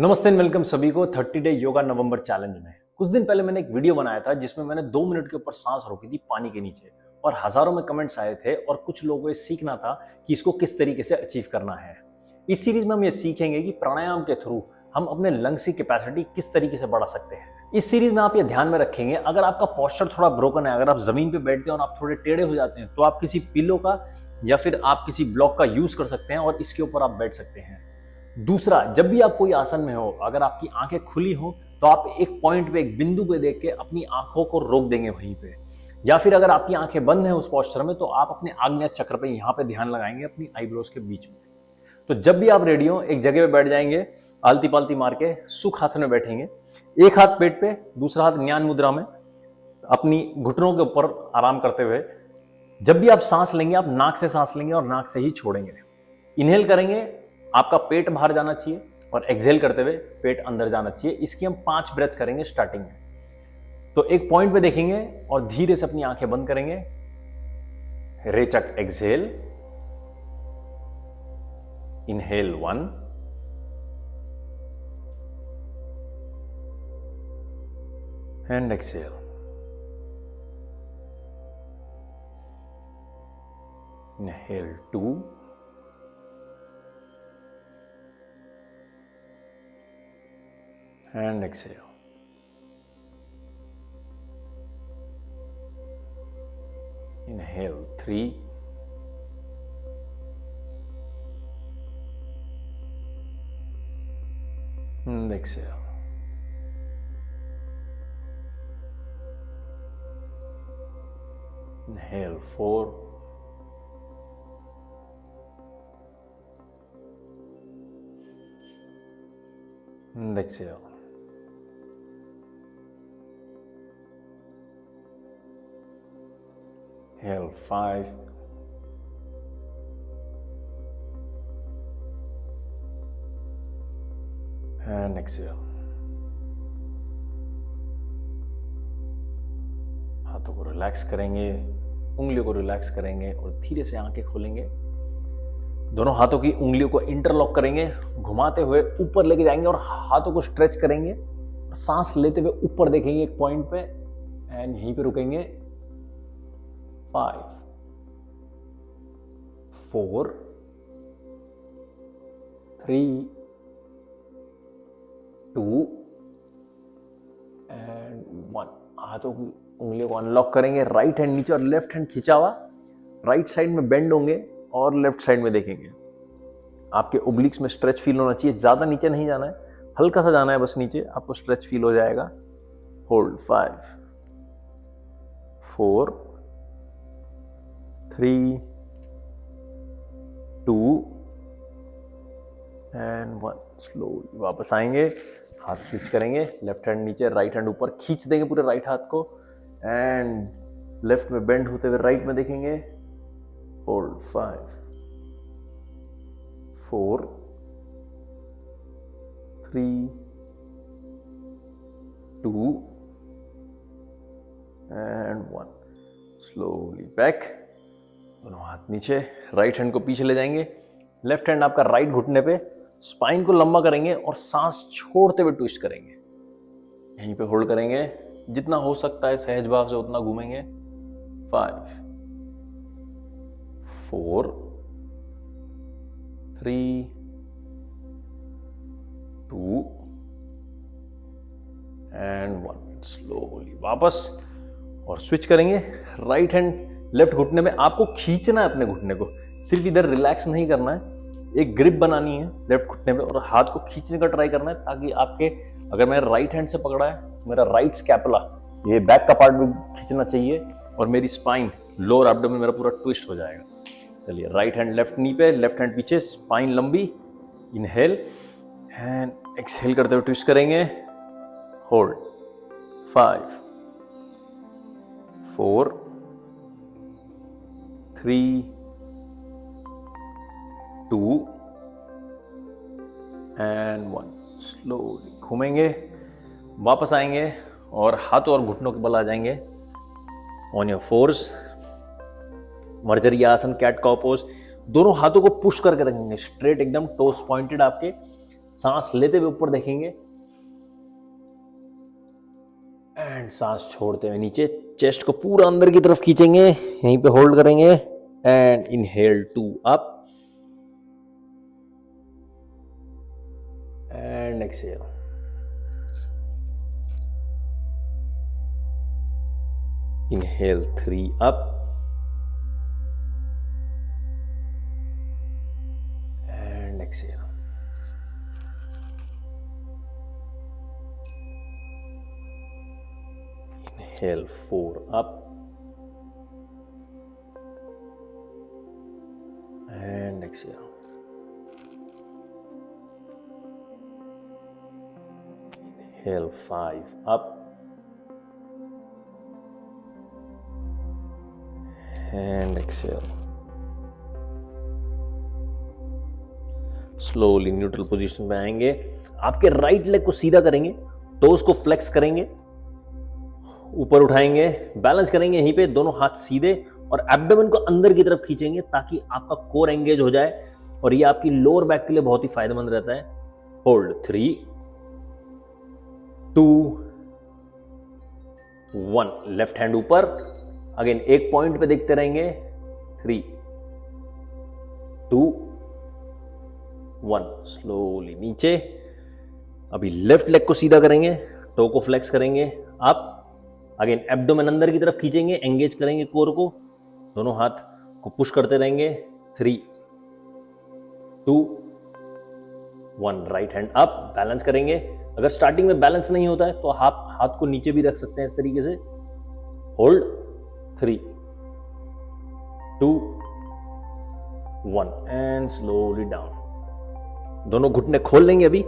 नमस्ते and welcome सभी को 30 डे योगा नवंबर चैलेंज में। कुछ दिन पहले मैंने एक वीडियो बनाया था जिसमें मैंने 2 मिनट के ऊपर सांस रोकी थी पानी के नीचे और हजारों में कमेंट्स आए थे और कुछ लोगों को ये सीखना था कि इसको किस तरीके से अचीव करना है। इस सीरीज में हम ये सीखेंगे कि प्राणायाम के थ्रू हम अपने लंग्स की कैपेसिटी किस तरीके से बढ़ा सकते हैं। इस सीरीज में आप ये ध्यान में रखेंगे, अगर आपका पोस्चर थोड़ा ब्रोकन है, अगर आप जमीन पे बैठते हैं और आप थोड़े टेढ़े हो जाते हैं तो आप किसी पिलो का या फिर आप किसी ब्लॉक का यूज कर सकते हैं और इसके ऊपर आप बैठ सकते हैं। दूसरा, जब भी आप कोई आसन में हो, अगर आपकी आंखें खुली हो तो आप एक पॉइंट पे, एक बिंदु पे देख के अपनी आंखों को रोक देंगे वहीं पे, या फिर अगर आपकी आंखें बंद हैं उस पोस्चर में तो आप अपने आग्नेय चक्र पे यहाँ पे ध्यान लगाएंगे अपनी आईब्रोज के बीच में। तो जब भी आप रेडी हो एक जगह पे बैठ जाएंगे, आलती पालती मार के सुख आसन में बैठेंगे, एक हाथ पेट पे, दूसरा हाथ ज्ञान मुद्रा में, अपनी घुटनों के ऊपर आराम करते हुए। जब भी आप सांस लेंगे आप नाक से सांस लेंगे और नाक से ही छोड़ेंगे। इनहेल करेंगे, आपका पेट बाहर जाना चाहिए और एक्सहेल करते हुए पेट अंदर जाना चाहिए। इसकी हम 5 ब्रेथ करेंगे स्टार्टिंग में। तो एक पॉइंट पे देखेंगे और धीरे से अपनी आंखें बंद करेंगे। रेचक exhale, inhale 1, and exhale, inhale 2, and exhale. Inhale 3, and exhale. Inhale 4, and exhale. Inhale 5, and exhale. हाथों को रिलैक्स करेंगे, उंगलियों को रिलैक्स करेंगे और धीरे से आंखें खोलेंगे। दोनों हाथों की उंगलियों को इंटरलॉक करेंगे, घुमाते हुए ऊपर लेके जाएंगे और हाथों को स्ट्रेच करेंगे। सांस लेते हुए ऊपर देखेंगे एक पॉइंट पे एंड यहीं पे रुकेंगे। 5, 4, 3, 2 एंड 1। हाथों की उंगलियों को अनलॉक करेंगे, राइट हैंड नीचे और लेफ्ट हैंड खिंचा हुआ, राइट साइड में बेंड होंगे और लेफ्ट साइड में देखेंगे। आपके ओब्लिक्स में स्ट्रेच फील होना चाहिए, ज्यादा नीचे नहीं जाना है, हल्का सा जाना है बस नीचे, आपको स्ट्रेच फील हो जाएगा। Hold 5, 4, 3, 2 and 1। स्लोली वापस आएंगे, हाथ स्विच करेंगे, लेफ्ट हैंड नीचे, राइट हैंड ऊपर, खींच देंगे पूरे राइट हाथ को एंड लेफ्ट में बेंड होते हुए राइट में देखेंगे। Hold 5, 4, 3, 2 and 1। स्लोली बैक, दोनों हाथ नीचे, राइट हैंड को पीछे ले जाएंगे, लेफ्ट हैंड आपका राइट घुटने पे, स्पाइन को लंबा करेंगे और सांस छोड़ते हुए ट्विस्ट करेंगे। यहीं पे होल्ड करेंगे, जितना हो सकता है सहज भाव से उतना घूमेंगे। 5, 4, 3, 2 एंड 1। स्लोली वापस और स्विच करेंगे। राइट हैंड लेफ्ट घुटने में, आपको खींचना है अपने घुटने को, सिर्फ इधर रिलैक्स नहीं करना है, एक ग्रिप बनानी है लेफ्ट घुटने में और हाथ को खींचने का ट्राई करना है ताकि आपके, अगर मैंने राइट हैंड से पकड़ा है तो मेरा राइट स्कैपुला, ये बैक का पार्ट भी खींचना चाहिए और मेरी स्पाइन, लोअर एब्डोमेन मेरा पूरा ट्विस्ट हो जाएगा। चलिए, राइट हैंड लेफ्ट नी पे, लेफ्ट हैंड पीछे, स्पाइन लंबी, इनहेल एंड एक्सहेल करते हुए ट्विस्ट करेंगे। Hold 5, 4, 3, 2 and 1। स्लोली घूमेंगे, वापस आएंगे और हाथों और घुटनों के बल आ जाएंगे ऑन योर फोर्स। मर्जरी आसन, कैट काउ पोज, दोनों हाथों को पुश करके रखेंगे स्ट्रेट एकदम, टोस पॉइंटेड आपके, सांस लेते हुए ऊपर देखेंगे एंड सांस छोड़ते हुए नीचे, चेस्ट को पूरा अंदर की तरफ खींचेंगे, यहीं पे होल्ड करेंगे and inhale 2 up and exhale. Inhale 3 up and exhale. Inhale 4 up and exhale. Inhale 5 up and exhale. Slowly neutral position में आएंगे, आपके राइट लेग को सीधा करेंगे, टोज को फ्लेक्स करेंगे, ऊपर उठाएंगे, बैलेंस करेंगे यहीं पे, दोनों हाथ सीधे और एब्डोमेन को अंदर की तरफ खींचेंगे ताकि आपका कोर एंगेज हो जाए और ये आपकी लोअर बैक के लिए बहुत ही फायदेमंद रहता है। होल्ड 3 2 1, लेफ्ट हैंड ऊपर, अगेन एक पॉइंट पे देखते रहेंगे, 3 2 1, स्लोली नीचे। अभी लेफ्ट लेग को सीधा करेंगे, टो को फ्लेक्स करेंगे, अप, अगेन एब्डोमेन अंदर की तरफ खींचेंगे, एंगेज करेंगे कोर को, दोनों हाथ को पुश करते रहेंगे, 3 2 1, राइट हैंड अप, बैलेंस करेंगे। अगर स्टार्टिंग में बैलेंस नहीं होता है तो आप हाथ को नीचे भी रख सकते हैं इस तरीके से। Hold 3 2 1 and slowly down. दोनों घुटने खोल लेंगे। अभी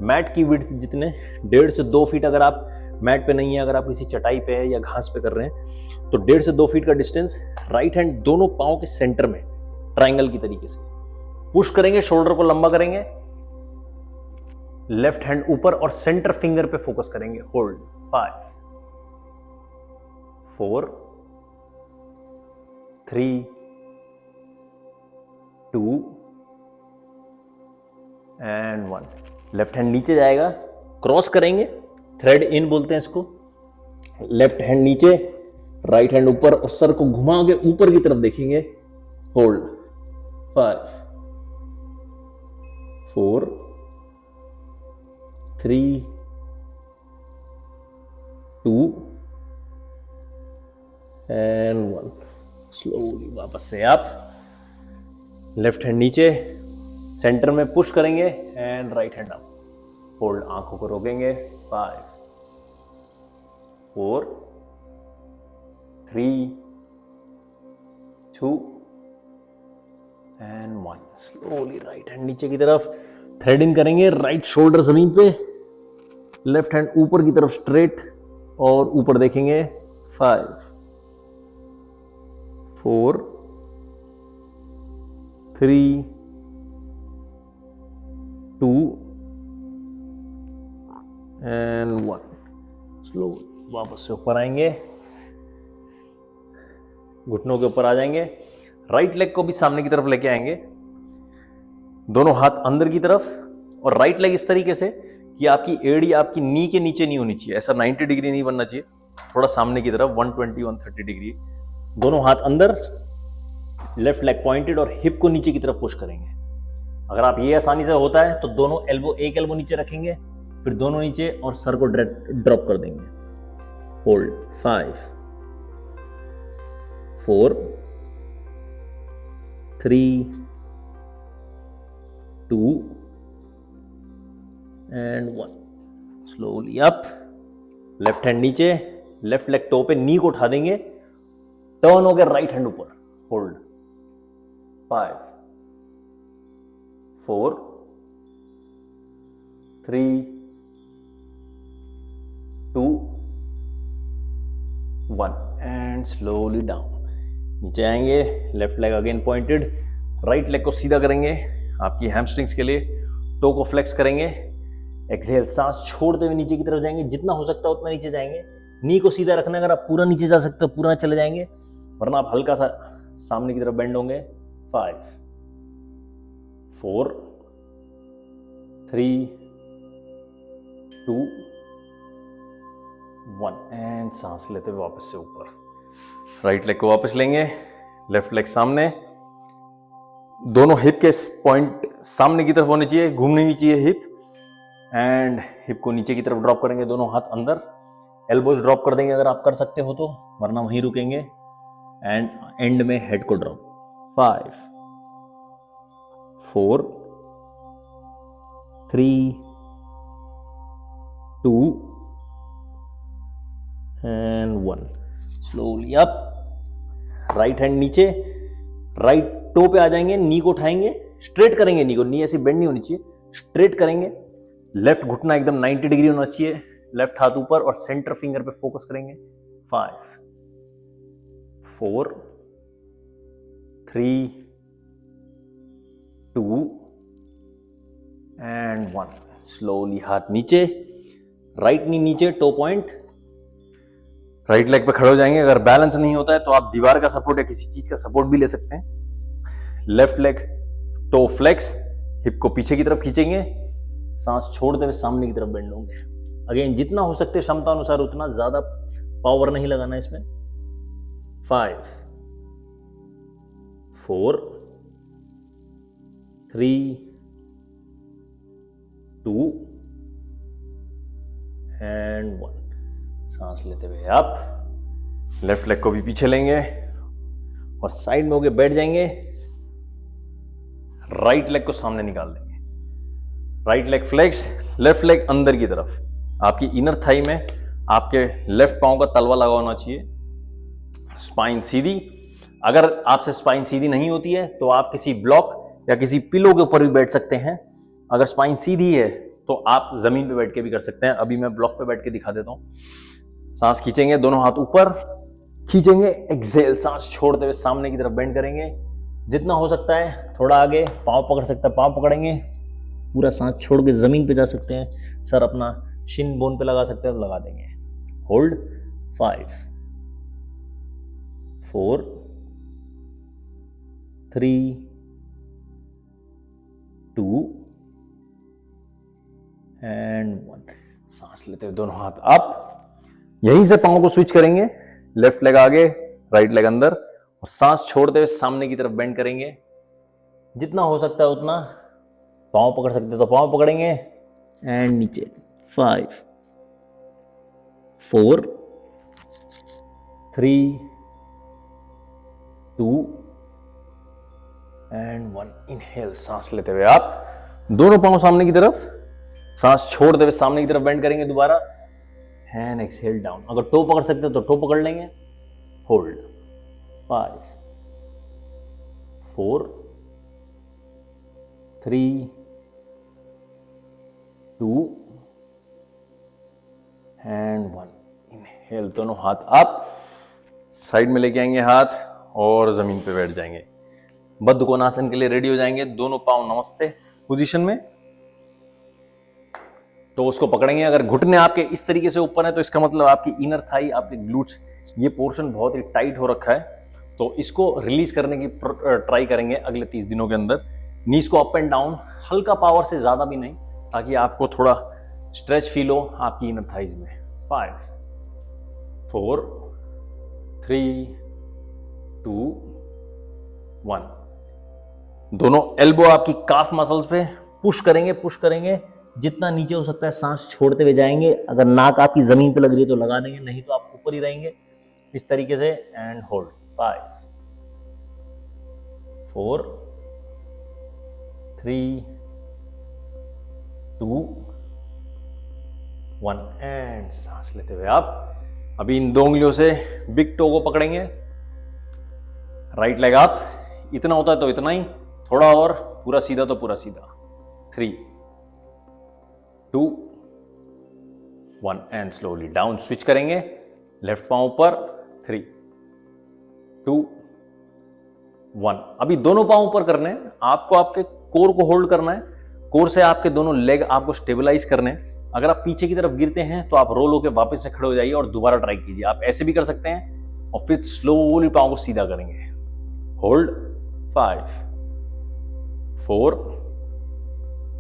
मैट की विड्थ जितने 1.5 से 2 फीट, अगर आप मैट पे नहीं है, अगर आप किसी चटाई पे है या घास पे कर रहे हैं तो 1.5 से 2 फीट का डिस्टेंस, राइट हैंड दोनों पांव के सेंटर में ट्रायंगल की तरीके से पुश करेंगे, शोल्डर को लंबा करेंगे, लेफ्ट हैंड ऊपर और सेंटर फिंगर पे फोकस करेंगे। Hold 5 4 3 2 and 1। लेफ्ट हैंड नीचे जाएगा, क्रॉस करेंगे, थ्रेड इन बोलते हैं इसको। लेफ्ट हैंड नीचे, राइट हैंड ऊपर और सर को घुमा के ऊपर की तरफ देखेंगे। Hold 5 4 3 2 and 1। स्लोली वापस से आप लेफ्ट हैंड नीचे, सेंटर में पुश करेंगे and right hand up. Hold, आंखों को रोकेंगे। 5 4 3 2 एंड 1। स्लोली राइट हैंड नीचे की तरफ, थ्रेड इन करेंगे, राइट शोल्डर जमीन पे, लेफ्ट हैंड ऊपर की तरफ स्ट्रेट और ऊपर देखेंगे। 5 4 3 2 एंड 1। स्लो वापस से ऊपर आएंगे, घुटनों के ऊपर आ जाएंगे, राइट लेग को भी सामने की तरफ लेके आएंगे, दोनों हाथ अंदर की तरफ, और राइट लेग इस तरीके से कि आपकी एड़ी आपकी नी के नीचे नहीं होनी चाहिए, ऐसा 90 डिग्री नहीं बनना चाहिए, थोड़ा सामने की तरफ 120-130 डिग्री। दोनों हाथ अंदर, लेफ्ट लेग पॉइंटेड और हिप को नीचे की तरफ पुश करेंगे। अगर आप ये आसानी से होता है तो दोनों एल्बो, एक एल्बो नीचे रखेंगे, फिर दोनों नीचे और सर को ड्रॉप कर देंगे। Hold 5 4 3 2 and 1। Slowly up, left hand नीचे, लेफ्ट लेग टो पे, नी को उठा देंगे, टर्न हो गया राइट हैंड ऊपर। Hold 5 4 3 2 1 and slowly down. नीचे आएंगे, left leg again pointed, right leg को सीधा करेंगे आपकी हैमस्ट्रिंग्स के लिए, टो को फ्लेक्स करेंगे, एक्सहेल, सांस छोड़ते हुए नीचे की तरफ जाएंगे, जितना हो सकता है उतना नीचे जाएंगे। नी को सीधा रखना, अगर आप पूरा नीचे जा सकते हो पूरा चले जाएंगे, वरना आप हल्का सा सामने की तरफ बेंड होंगे। 5 4 3 2 1 एंड सांस लेते हुए वापस से ऊपर। राइट लेग को वापस लेंगे, लेफ्ट लेग सामने, दोनों हिप के पॉइंट सामने की तरफ होने चाहिए, घूमनी नहीं चाहिए हिप, एंड हिप को नीचे की तरफ ड्रॉप करेंगे, दोनों हाथ अंदर, एल्बोज ड्रॉप कर देंगे अगर आप कर सकते हो तो, वरना वहीं रुकेंगे, एंड एंड में हेड को drop. 5 4 3 2 and 1। Slowly up, right hand नीचे, राइट टो पे आ जाएंगे, नी को उठाएंगे, स्ट्रेट करेंगे नी को, नी ऐसी बेंड नहीं होनी चाहिए, स्ट्रेट करेंगे, लेफ्ट घुटना एकदम 90 डिग्री होना चाहिए, लेफ्ट हाथ ऊपर और सेंटर फिंगर पे फोकस करेंगे। 5 4 3 2 एंड 1। स्लोली हाथ नीचे, राइट नी नीचे, टो पॉइंट, राइट लेग पे खड़े हो जाएंगे। अगर बैलेंस नहीं होता है तो आप दीवार का सपोर्ट या किसी चीज का सपोर्ट भी ले सकते हैं। Left leg toe flex, hip को पीछे की तरफ खींचेंगे, सांस छोड़ते हुए सामने की तरफ बेंड होंगे। अगेन जितना हो सकते क्षमता अनुसार उतना, ज्यादा पावर नहीं लगाना इसमें। 5 4 3 2 एंड 1। सांस लेते हुए आप लेफ्ट लेग को भी पीछे लेंगे और साइड में होके बैठ जाएंगे, राइट लेग को सामने निकाल देंगे, right leg flex, left leg अंदर की तरफ, आपकी इनर थाई में आपके लेफ्ट पांव का तलवा लगा होना चाहिए, स्पाइन सीधी। अगर आपसे स्पाइन सीधी नहीं होती है तो आप किसी ब्लॉक या किसी पिलो के ऊपर भी बैठ सकते हैं। अगर स्पाइन सीधी है तो आप जमीन पे बैठ के भी कर सकते हैं। अभी मैं ब्लॉक पे बैठ के दिखा देता हूं। सांस खींचेंगे, दोनों हाथ ऊपर खींचेंगे, एक्सेल, सांस छोड़ते हुए सामने की तरफ बेंड करेंगे, जितना हो सकता है थोड़ा आगे, पांव पकड़ सकता है पांव पकड़ेंगे, पूरा सांस छोड़ के जमीन पे जा सकते हैं, सर अपना शिन बोन पे लगा सकते हैं तो लगा देंगे। होल्ड। 5 4 3 2 एंड 1। सांस लेते हुए दोनों हाथ अप, यहीं से पांव को स्विच करेंगे, लेफ्ट लेग आगे, राइट लेग अंदर, और सांस छोड़ते हुए सामने की तरफ बेंड करेंगे, जितना हो सकता है उतना। पांव पकड़ सकते हैं तो पांव पकड़ेंगे, एंड नीचे। 5 4 3 2 एंड 1। इनहेल, सांस लेते हुए आप दोनों पांव सामने की तरफ, सांस छोड़ते हुए सामने की तरफ बेंड करेंगे दोबारा, एंड एक्सहेल डाउन। अगर टो पकड़ सकते हैं तो टो पकड़ लेंगे। होल्ड। 5 4 3 2 एंड 1। इनहेल, दोनों हाथ अप, साइड में लेके आएंगे हाथ और जमीन पे बैठ जाएंगे। बद्ध कोणासन के लिए रेडी हो जाएंगे, दोनों पांव नमस्ते पोजीशन में, तो उसको पकड़ेंगे। अगर घुटने आपके इस तरीके से ऊपर है तो इसका मतलब आपकी इनर थाई, आपके ग्लूट्स, ये पोर्शन बहुत ही टाइट हो रखा है, तो इसको रिलीज करने की ट्राई करेंगे अगले 30 दिनों के अंदर। नीज को अप एंड डाउन, हल्का पावर से, ज्यादा भी नहीं, ताकि आपको थोड़ा स्ट्रेच फील हो आपकी इनर थाइज में। 5 4 3 2 1। दोनों एल्बो आपकी काफ मसल्स पे पुश करेंगे, जितना नीचे हो सकता है सांस छोड़ते हुए जाएंगे। अगर नाक आपकी जमीन पे लग रही है तो लगा देंगे, नहीं तो आप ऊपर ही रहेंगे इस तरीके से, एंड होल्ड। 5 4 3 2 1 एंड सांस लेते हुए आप अभी इन 2 उंगलियों से बिग टो को पकड़ेंगे, राइट लेग आप, इतना होता है तो इतना ही, थोड़ा और, पूरा सीधा तो पूरा सीधा। 3 2 1 एंड स्लोली डाउन, स्विच करेंगे, लेफ्ट पांव ऊपर, 3 2 1। अभी दोनों पांव ऊपर करने हैं, आपको आपके कोर को होल्ड करना है, कोर से आपके दोनों लेग आपको स्टेबलाइज करने हैं। अगर आप पीछे की तरफ गिरते हैं तो आप रोल होकर वापस से खड़े हो जाइए और दोबारा ट्राई कीजिए। आप ऐसे भी कर सकते हैं और फिर स्लोली पांव को सीधा करेंगे। होल्ड। 5 4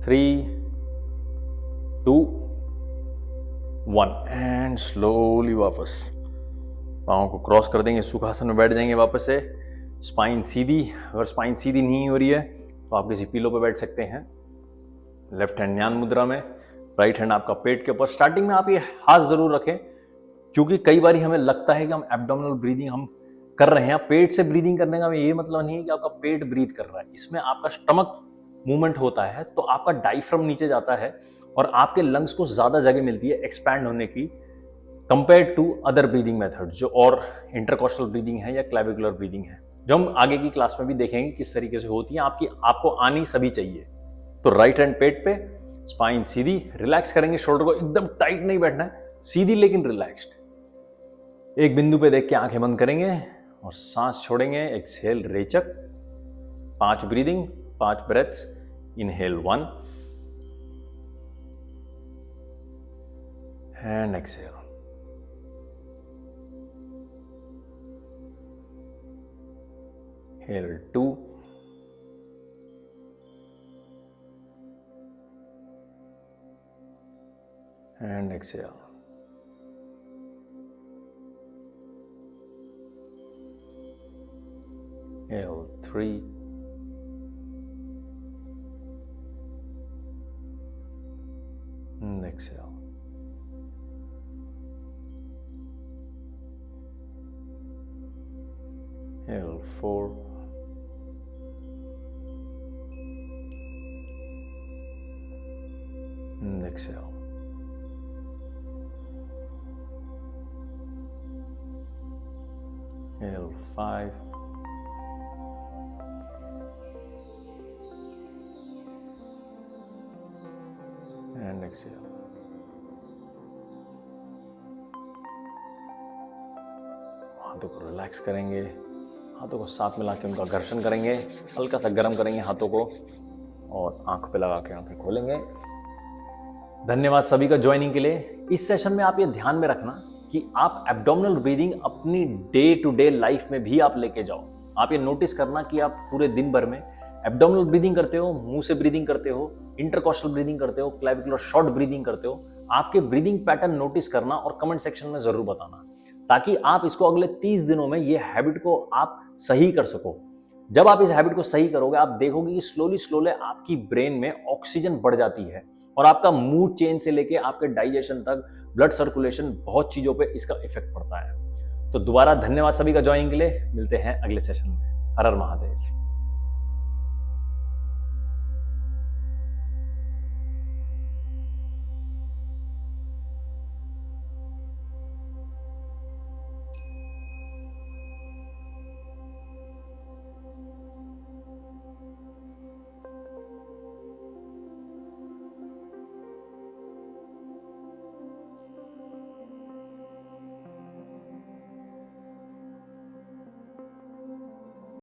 3 2 1 एंड स्लोली वापस पाँव को क्रॉस कर देंगे, सुखासन में बैठ जाएंगे वापस से। स्पाइन सीधी, अगर स्पाइन सीधी नहीं हो रही है तो आप किसी पिलो पे बैठ सकते हैं। लेफ्ट हैंड ध्यान मुद्रा में, राइट हैंड आपका पेट के ऊपर। स्टार्टिंग में आप ये हाथ जरूर रखें, क्योंकि कई बार हमें लगता है कि हम एब्डोमिनल ब्रीदिंग हम कर रहे हैं। पेट से ब्रीदिंग करने का ये मतलब नहीं है कि आपका पेट ब्रीथ कर रहा है, इसमें आपका स्टमक मूवमेंट होता है, तो आपका डायफ्राम नीचे जाता है और आपके लंग्स को ज्यादा जगह मिलती है एक्सपैंड होने की, compare to other breathing method जो और इंटरकॉस्टल ब्रीदिंग है या क्लेविकुलर ब्रीदिंग है, जो हम आगे की क्लास में भी देखेंगे किस तरीके से होती है। आपको आनी सभी चाहिए। तो राइट हैंड पेट पे, स्पाइन सीधी, रिलैक्स करेंगे, शोल्डर को एकदम टाइट नहीं बैठना है, सीधी लेकिन रिलैक्स्ड। एक बिंदु पे देख के आंखें बंद करेंगे और सांस छोड़ेंगे। एक्सहेल रेचक, 5 breathing, 5 breaths. Inhale 1 and exhale. Inhale 2 and exhale. Inhale 3 and exhale. Inhale 4 and exhale. Inhale 5 and exhale. हाथों को रिलैक्स करेंगे, हाथों को साथ मिला के उनका घर्षण करेंगे, हल्का सा गर्म करेंगे हाथों को और आंख पे लगा के आंखें खोलेंगे। धन्यवाद सभी का ज्वाइनिंग के लिए। इस सेशन में आप ये ध्यान में रखना कि आप एब्डोमिनल ब्रीदिंग अपनी डे टू डे लाइफ में भी आप लेके जाओ। आप ये नोटिस करना कि आप पूरे दिन भर में एब्डोमिनल ब्रीदिंग करते हो, मुंह से ब्रीदिंग करते हो, इंटरकॉस्टल ब्रीदिंग करते हो, क्लेविकुलर शॉर्ट ब्रीदिंग करते हो। आपके ब्रीदिंग पैटर्न नोटिस करना और कमेंट सेक्शन में जरूर बताना, ताकि आप इसको अगले 30 दिनों में ये हैबिट को आप सही कर सको। जब आप इस हैबिट को सही करोगे, आप देखोगे कि स्लोली स्लोली आपकी ब्रेन में ऑक्सीजन बढ़ जाती है और आपका मूड चेंज से लेके आपके डाइजेशन तक, ब्लड सर्कुलेशन, बहुत चीजों पे इसका इफेक्ट पड़ता है। तो दोबारा धन्यवाद सभी का ज्वाइनिंग के लिए। मिलते हैं अगले सेशन में। हर हर महादेव।